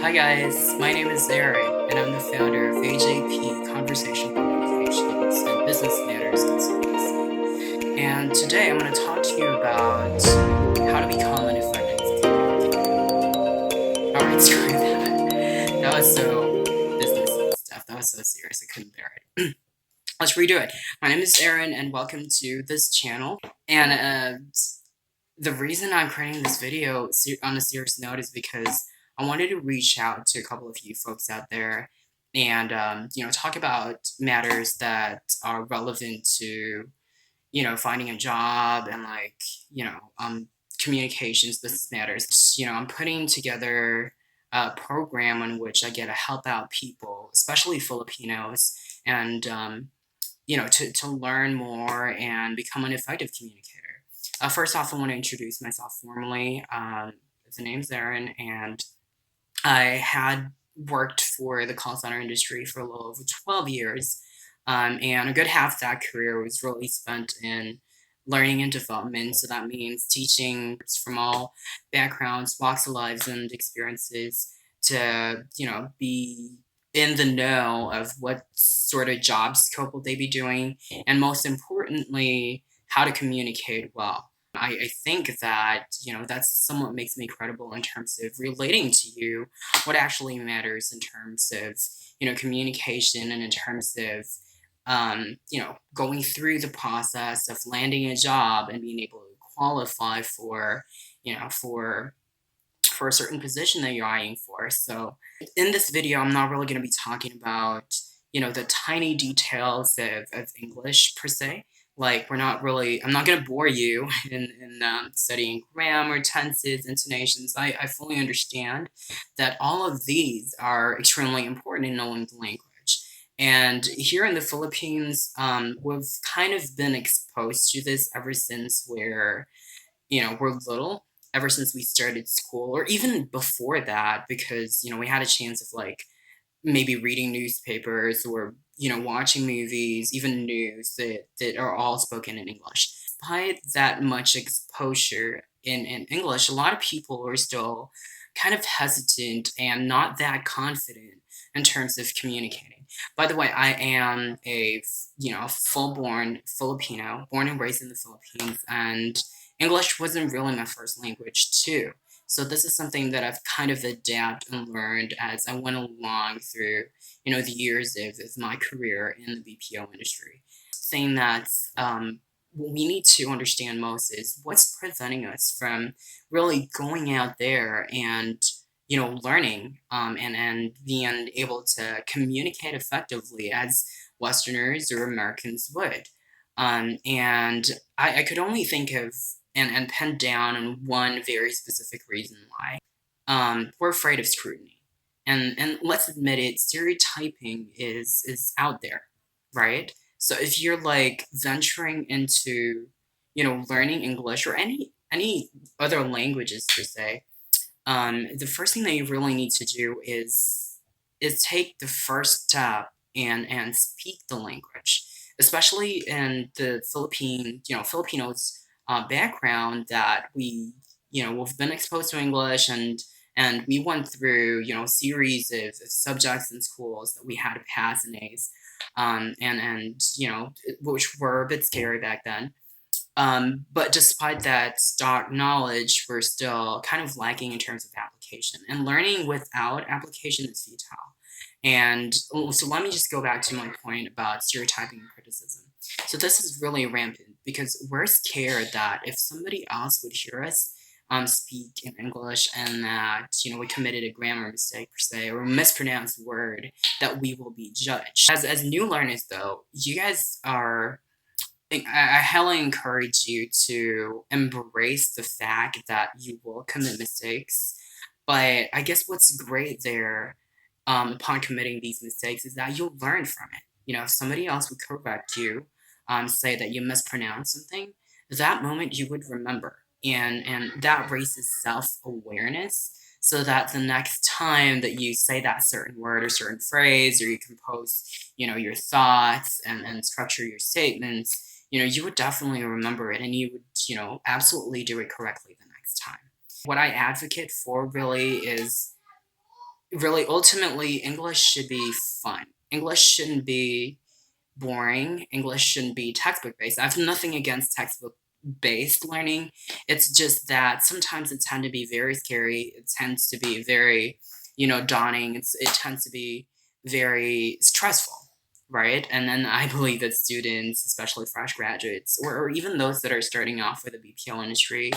Hi guys, my name is Aaron, and I'm the founder of AJP Conversational Communications and Business Matters Consultancy. And today I'm going to talk to you about how to become an effective communicator. Alright, screw that. That was so business stuff. That was so serious, I couldn't bear it. Let's redo it. My name is Aaron, and welcome to this channel. And the reason I'm creating this video on a serious note is because I wanted to reach out to a couple of you folks out there and, talk about matters that are relevant to, finding a job and communications, business matters. I'm putting together a program in which I get to help out people, especially Filipinos, and, to learn more and become an effective communicator. First off, I want to introduce myself formally. The name's Aaron, and I had worked for the call center industry for a little over 12 years, and a good half of that career was really spent in learning and development. So that means teaching from all backgrounds, walks of lives, and experiences to, be in the know of what sort of job scope will they be doing, and most importantly, how to communicate well. I think that, that's somewhat makes me credible in terms of relating to you what actually matters in terms of, communication and in terms of, going through the process of landing a job and being able to qualify for, for a certain position that you're eyeing for. So in this video, I'm not really going to be talking about, the tiny details of English per se. Like, I'm not going to bore you in studying grammar, tenses, intonations. I fully understand that all of these are extremely important in knowing the language. And here in the Philippines, we've kind of been exposed to this ever since we're little, ever since we started school, or even before that, because, we had a chance of maybe reading newspapers or, watching movies, even news that are all spoken in English. Despite that much exposure in English, a lot of people are still kind of hesitant and not that confident in terms of communicating. By the way, I am a, full-born Filipino, born and raised in the Philippines, and English wasn't really my first language too. So this is something that I've kind of adapted and learned as I went along through, the years of my career in the BPO industry. Thing that's what we need to understand most is what's preventing us from really going out there and, learning and being able to communicate effectively as Westerners or Americans would. And I could only think of and pen down on one very specific reason why. We're afraid of scrutiny. And let's admit it, stereotyping is out there, right? So if you're venturing into, learning English or any other languages per se, the first thing that you really need to do is take the first step and speak the language, especially in the Filipinos background that we've been exposed to English and we went through, series of subjects in schools that we had to pass in A's, and which were a bit scary back then. But despite that stock knowledge, we're still kind of lacking in terms of application. And learning without application is futile. And so let me just go back to my point about stereotyping and criticism. So this is really rampant because we're scared that if somebody else would hear us speak in English and that, we committed a grammar mistake per se or a mispronounced word, that we will be judged. As new learners though, you guys are I highly encourage you to embrace the fact that you will commit mistakes. But I guess what's great there, upon committing these mistakes, is that you'll learn from it. If somebody else would correct you, say that you mispronounced something, that moment you would remember. And that raises self-awareness so that the next time that you say that certain word or certain phrase, or you compose, your thoughts and structure your statements, you would definitely remember it and you would, absolutely do it correctly the next time. What I advocate for really is really, ultimately, English should be fun. English shouldn't be boring. English shouldn't be textbook based. I have nothing against textbook based learning. It's just that sometimes it tends to be very scary. It tends to be very, daunting. It tends to be very stressful, right? And then I believe that students, especially fresh graduates, or even those that are starting off with the BPO industry,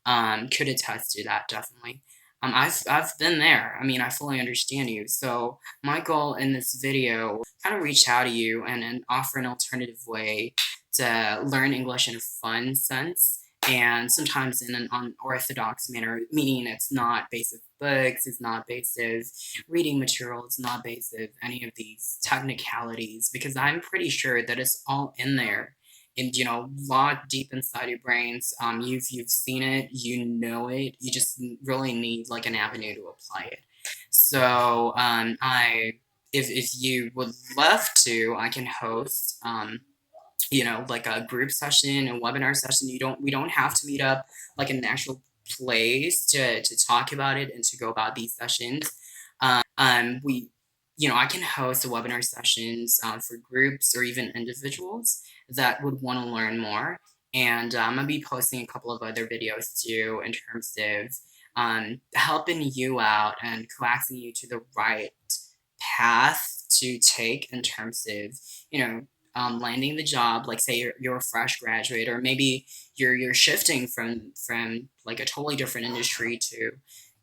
could attest to that definitely. I've been there. I mean, I fully understand you. So my goal in this video, kind of reach out to you and offer an alternative way to learn English in a fun sense, and sometimes in an unorthodox manner, meaning it's not based of books, it's not based of reading material, it's not based of any of these technicalities, because I'm pretty sure that it's all in there and locked deep inside your brains. You've seen it, you know it. You just really need like an avenue to apply it. So I if you would love to, I can host like a group session, a webinar session. We don't have to meet up like in an actual place to talk about it and to go about these sessions. We I can host a webinar sessions for groups or even individuals that would want to learn more. And I'm gonna be posting a couple of other videos too in terms of helping you out and coaxing you to the right path to take in terms of landing the job. Like say you're a fresh graduate, or maybe you're shifting from like a totally different industry to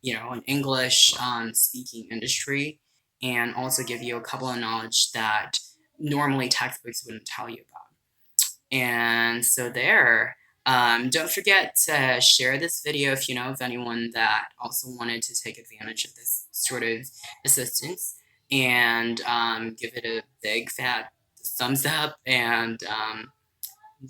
an English speaking industry, and also give you a couple of knowledge that normally textbooks wouldn't tell you about. And so there, don't forget to share this video if you know of anyone that also wanted to take advantage of this sort of assistance, and give it a big fat thumbs up, and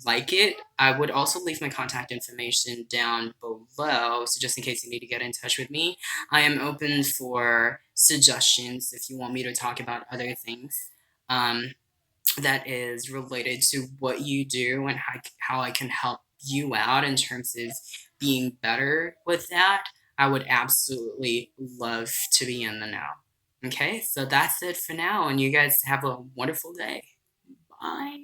like it. I would also leave my contact information down below, so just in case you need to get in touch with me. I am open for suggestions if you want me to talk about other things that is related to what you do, and how I can help you out in terms of being better with that. I would absolutely love to be in the know. Okay, so that's it for now, and you guys have a wonderful day. Bye.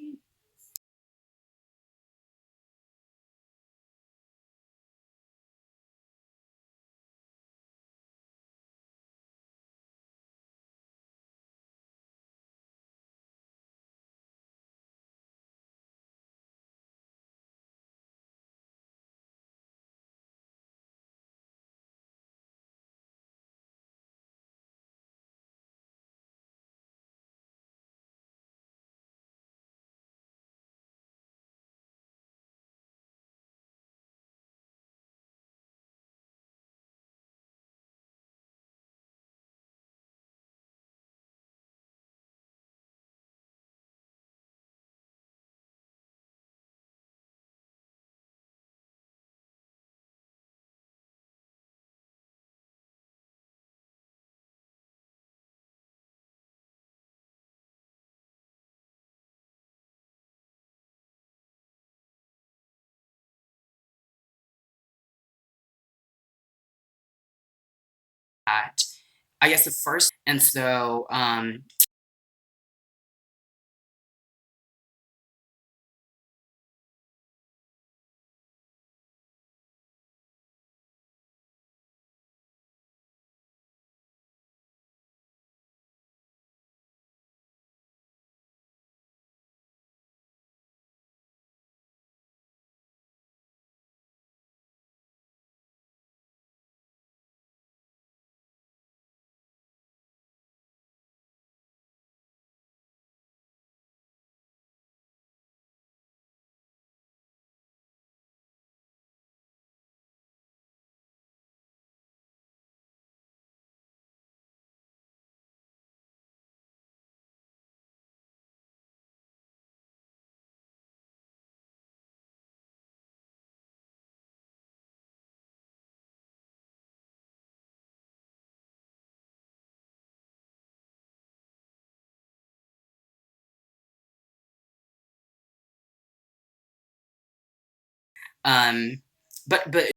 That I guess the first, and so um but